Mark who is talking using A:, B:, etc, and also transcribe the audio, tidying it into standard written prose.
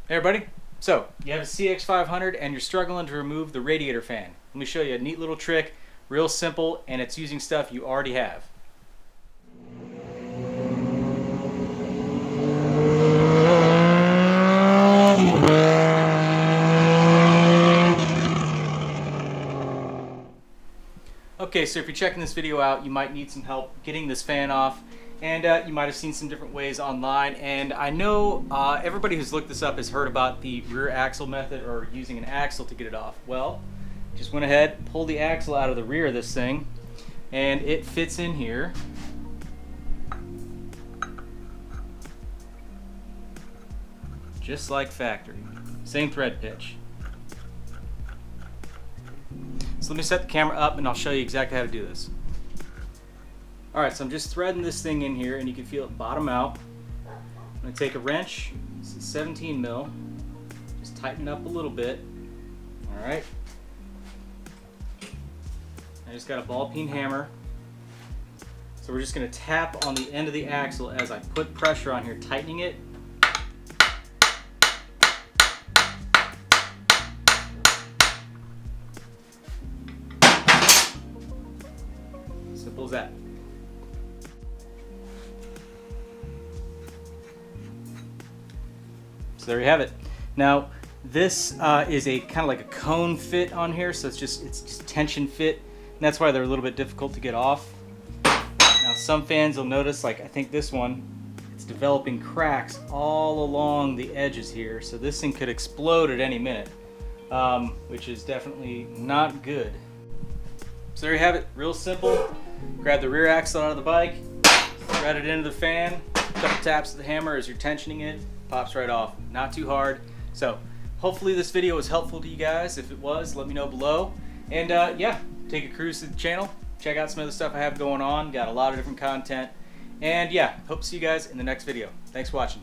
A: Hey everybody, so you have a CX500 and you're struggling to remove the radiator fan. Let me show you a neat little trick, real simple, and it's using stuff you already have. Okay, so if you're checking this video out, you might need some help getting this fan off, and you might have seen some different ways online, and I know everybody who's looked this up has heard about the rear axle method or using an axle to get it off. Well, just went ahead, pulled the axle out of the rear of this thing, and it fits in here. Just like factory. Same thread pitch. So let me set the camera up and I'll show you exactly how to do this. Alright, so I'm just threading this thing in here and you can feel it bottom out. I'm going to take a wrench, this is 17 mil, just tighten it up a little bit. Alright. I just got a ball peen hammer. So we're just going to tap on the end of the axle as I put pressure on here, tightening it. Simple as that. So there you have it. Now this is a kind of like a cone fit on here, so it's just tension fit, and that's why they're a little bit difficult to get off. Now some fans will notice, like I think this one, it's developing cracks all along the edges here, so this thing could explode at any minute, which is definitely not good. So there you have it, real simple. Grab the rear axle out of the bike, thread it into the fan, a couple taps of the hammer as you're tensioning it, pops right off. Not too hard. So hopefully this video was helpful to you guys. If it was, let me know below. And yeah, take a cruise to the channel, check out some of the stuff I have going on. Got a lot of different content. And yeah, hope to see you guys in the next video. Thanks for watching.